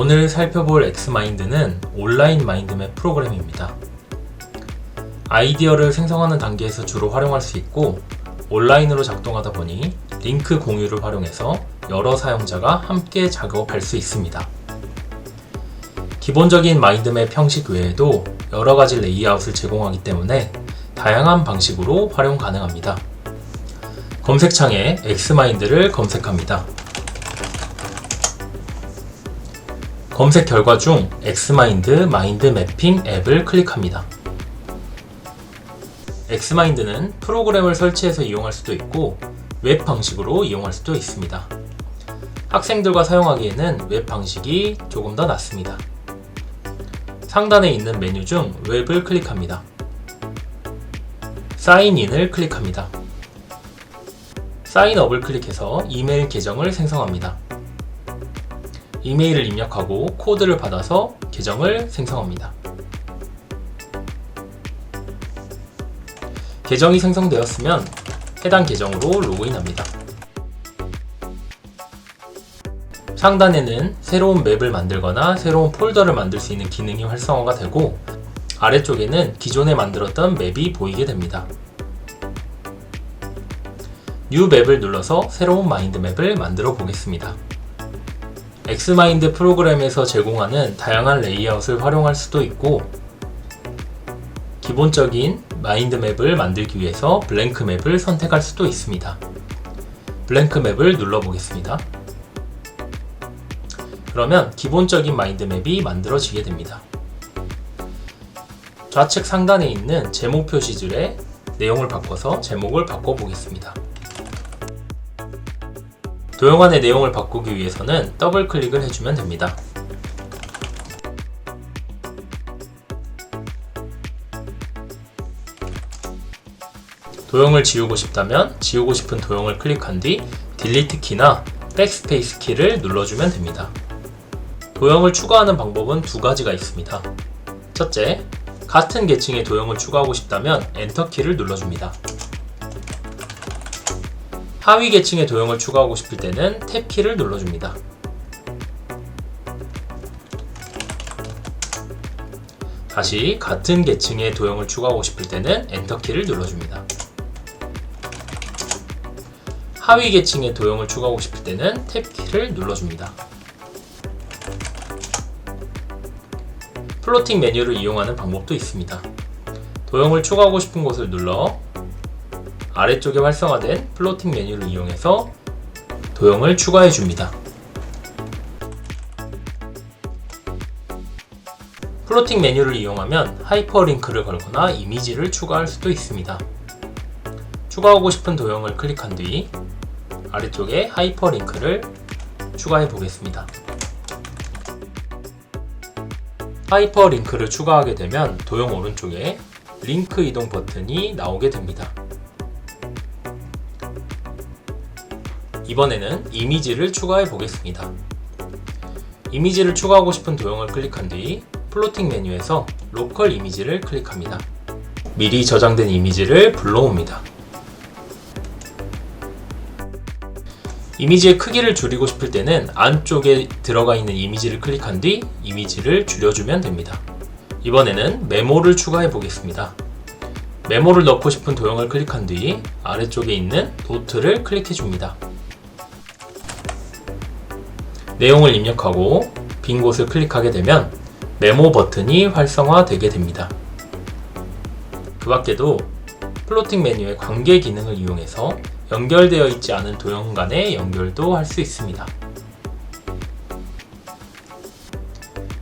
오늘 살펴볼 엑스마인드는 온라인 마인드맵 프로그램입니다. 아이디어를 생성하는 단계에서 주로 활용할 수 있고 온라인으로 작동하다 보니 링크 공유를 활용해서 여러 사용자가 함께 작업할 수 있습니다. 기본적인 마인드맵 형식 외에도 여러 가지 레이아웃을 제공하기 때문에 다양한 방식으로 활용 가능합니다. 검색창에 엑스마인드를 검색합니다. 검색 결과 중 엑스마인드 마인드 매핑 앱을 클릭합니다. 엑스마인드는 프로그램을 설치해서 이용할 수도 있고 웹 방식으로 이용할 수도 있습니다. 학생들과 사용하기에는 웹 방식이 조금 더 낫습니다. 상단에 있는 메뉴 중 웹을 클릭합니다. 사인인을 클릭합니다. 사인업을 클릭해서 이메일 계정을 생성합니다. 이메일을 입력하고 코드를 받아서 계정을 생성합니다. 계정이 생성되었으면 해당 계정으로 로그인합니다. 상단에는 새로운 맵을 만들거나 새로운 폴더를 만들 수 있는 기능이 활성화가 되고 아래쪽에는 기존에 만들었던 맵이 보이게 됩니다. 뉴 맵을 눌러서 새로운 마인드 맵을 만들어 보겠습니다. 엑스마인드 프로그램에서 제공하는 다양한 레이아웃을 활용할 수도 있고 기본적인 마인드 맵을 만들기 위해서 블랭크 맵을 선택할 수도 있습니다. 블랭크 맵을 눌러 보겠습니다. 그러면 기본적인 마인드 맵이 만들어지게 됩니다. 좌측 상단에 있는 제목 표시줄에 내용을 바꿔서 제목을 바꿔 보겠습니다. 도형 안의 내용을 바꾸기 위해서는 더블 클릭을 해주면 됩니다. 도형을 지우고 싶다면 지우고 싶은 도형을 클릭한 뒤 딜리트 키나 백스페이스 키를 눌러주면 됩니다. 도형을 추가하는 방법은 두 가지가 있습니다. 첫째, 같은 계층의 도형을 추가하고 싶다면 엔터 키를 눌러줍니다. 하위 계층의 도형을 추가하고 싶을 때는 탭 키를 눌러줍니다. 다시 같은 계층의 도형을 추가하고 싶을 때는 엔터 키를 눌러줍니다. 하위 계층의 도형을 추가하고 싶을 때는 탭 키를 눌러줍니다. 플로팅 메뉴를 이용하는 방법도 있습니다. 도형을 추가하고 싶은 곳을 눌러 아래쪽에 활성화된 플로팅 메뉴를 이용해서 도형을 추가해 줍니다. 플로팅 메뉴를 이용하면 하이퍼링크를 걸거나 이미지를 추가할 수도 있습니다. 추가하고 싶은 도형을 클릭한 뒤 아래쪽에 하이퍼링크를 추가해 보겠습니다. 하이퍼링크를 추가하게 되면 도형 오른쪽에 링크 이동 버튼이 나오게 됩니다. 이번에는 이미지를 추가해 보겠습니다. 이미지를 추가하고 싶은 도형을 클릭한 뒤 플로팅 메뉴에서 로컬 이미지를 클릭합니다. 미리 저장된 이미지를 불러옵니다. 이미지의 크기를 줄이고 싶을 때는 안쪽에 들어가 있는 이미지를 클릭한 뒤 이미지를 줄여주면 됩니다. 이번에는 메모를 추가해 보겠습니다. 메모를 넣고 싶은 도형을 클릭한 뒤 아래쪽에 있는 도트를 클릭해 줍니다. 내용을 입력하고 빈 곳을 클릭하게 되면 메모 버튼이 활성화되게 됩니다. 그 밖에도 플로팅 메뉴의 관계 기능을 이용해서 연결되어 있지 않은 도형 간의 연결도 할 수 있습니다.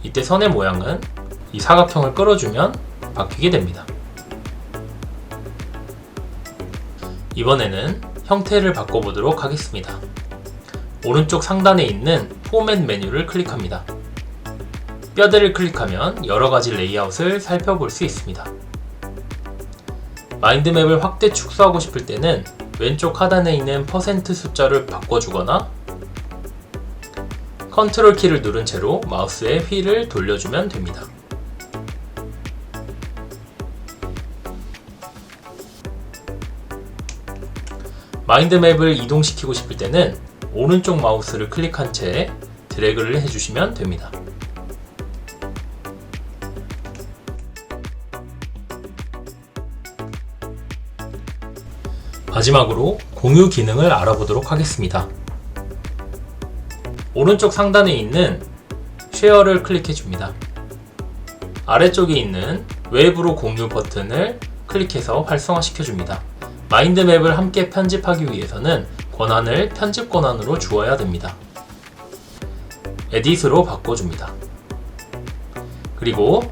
이때 선의 모양은 이 사각형을 끌어주면 바뀌게 됩니다. 이번에는 형태를 바꿔보도록 하겠습니다. 오른쪽 상단에 있는 포맷 메뉴를 클릭합니다. 뼈대를 클릭하면 여러가지 레이아웃을 살펴볼 수 있습니다. 마인드맵을 확대 축소하고 싶을 때는 왼쪽 하단에 있는 퍼센트 숫자를 바꿔주거나 컨트롤 키를 누른 채로 마우스의 휠을 돌려주면 됩니다. 마인드맵을 이동시키고 싶을 때는 오른쪽 마우스를 클릭한 채 드래그를 해주시면 됩니다. 마지막으로 공유 기능을 알아보도록 하겠습니다. 오른쪽 상단에 있는 쉐어를 클릭해 줍니다. 아래쪽에 있는 외부로 공유 버튼을 클릭해서 활성화시켜 줍니다. 마인드맵을 함께 편집하기 위해서는 권한을 편집 권한으로 주어야 됩니다. 에딧으로 바꿔줍니다. 그리고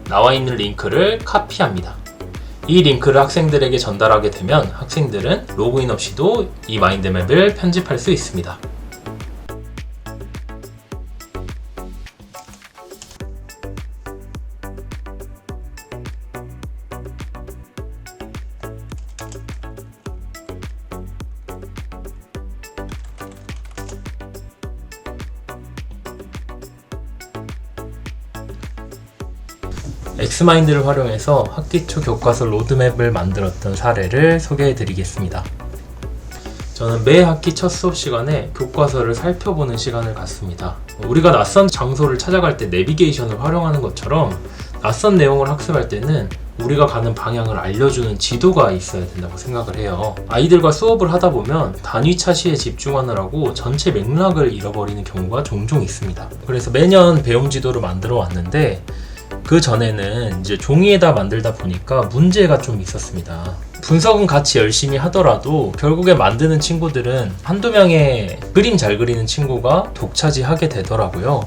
나와 있는 링크를 카피합니다. 이 링크를 학생들에게 전달하게 되면 학생들은 로그인 없이도 이 마인드맵을 편집할 수 있습니다. 엑스마인드를 활용해서 학기 초 교과서 로드맵을 만들었던 사례를 소개해 드리겠습니다. 저는 매 학기 첫 수업 시간에 교과서를 살펴보는 시간을 갖습니다. 우리가 낯선 장소를 찾아갈 때 내비게이션을 활용하는 것처럼 낯선 내용을 학습할 때는 우리가 가는 방향을 알려주는 지도가 있어야 된다고 생각을 해요. 아이들과 수업을 하다 보면 단위 차시에 집중하느라고 전체 맥락을 잃어버리는 경우가 종종 있습니다. 그래서 매년 배움 지도를 만들어 왔는데 그 전에는 이제 종이에다 만들다 보니까 문제가 좀 있었습니다. 분석은 같이 열심히 하더라도 결국에 만드는 친구들은 한두 명의 그림 잘 그리는 친구가 독차지하게 되더라고요.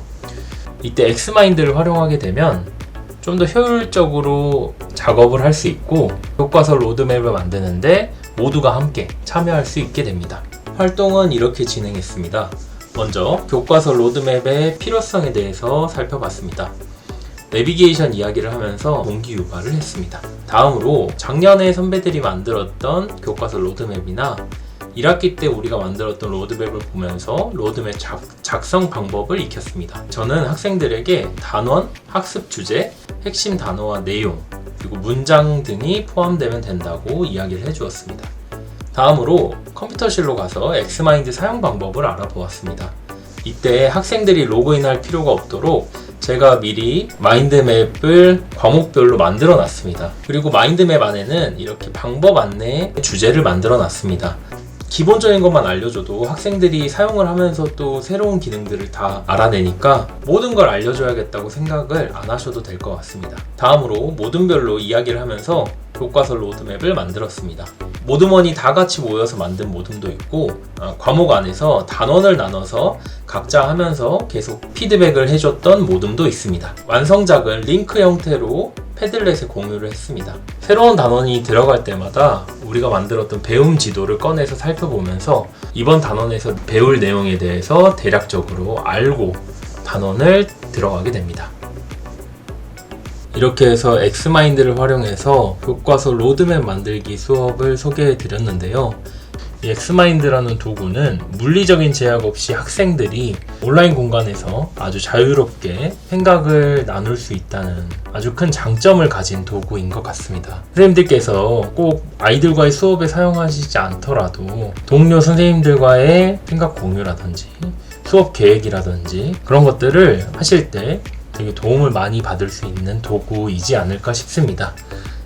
이때 엑스마인드를 활용하게 되면 좀 더 효율적으로 작업을 할 수 있고 교과서 로드맵을 만드는데 모두가 함께 참여할 수 있게 됩니다. 활동은 이렇게 진행했습니다. 먼저 교과서 로드맵의 필요성에 대해서 살펴봤습니다. 내비게이션 이야기를 하면서 동기 유발을 했습니다. 다음으로 작년에 선배들이 만들었던 교과서 로드맵이나 1학기 때 우리가 만들었던 로드맵을 보면서 로드맵 작성 방법을 익혔습니다. 저는 학생들에게 단원, 학습 주제, 핵심 단어와 내용, 그리고 문장 등이 포함되면 된다고 이야기를 해주었습니다. 다음으로 컴퓨터실로 가서 엑스마인드 사용 방법을 알아보았습니다. 이때 학생들이 로그인할 필요가 없도록 제가 미리 마인드맵을 과목별로 만들어 놨습니다. 그리고 마인드맵 안에는 이렇게 방법 안내 주제를 만들어 놨습니다. 기본적인 것만 알려줘도 학생들이 사용을 하면서 또 새로운 기능들을 다 알아내니까 모든 걸 알려줘야겠다고 생각을 안 하셔도 될 것 같습니다. 다음으로 모둠별로 이야기를 하면서 교과서 로드맵을 만들었습니다. 모둠원이 다 같이 모여서 만든 모둠도 있고 과목 안에서 단원을 나눠서 각자 하면서 계속 피드백을 해줬던 모둠도 있습니다. 완성작은 링크 형태로 패들렛에 공유를 했습니다. 새로운 단원이 들어갈 때마다 우리가 만들었던 배움 지도를 꺼내서 살펴보면서 이번 단원에서 배울 내용에 대해서 대략적으로 알고 단원을 들어가게 됩니다. 이렇게 해서 엑스마인드를 활용해서 교과서 로드맵 만들기 수업을 소개해 드렸는데요. 이 엑스마인드라는 도구는 물리적인 제약 없이 학생들이 온라인 공간에서 아주 자유롭게 생각을 나눌 수 있다는 아주 큰 장점을 가진 도구인 것 같습니다. 선생님들께서 꼭 아이들과의 수업에 사용하시지 않더라도 동료 선생님들과의 생각 공유라든지 수업 계획이라든지 그런 것들을 하실 때 되게 도움을 많이 받을 수 있는 도구이지 않을까 싶습니다.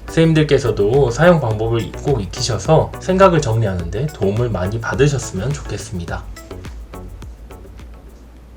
선생님들께서도 사용 방법을 꼭 익히셔서 생각을 정리하는 데 도움을 많이 받으셨으면 좋겠습니다.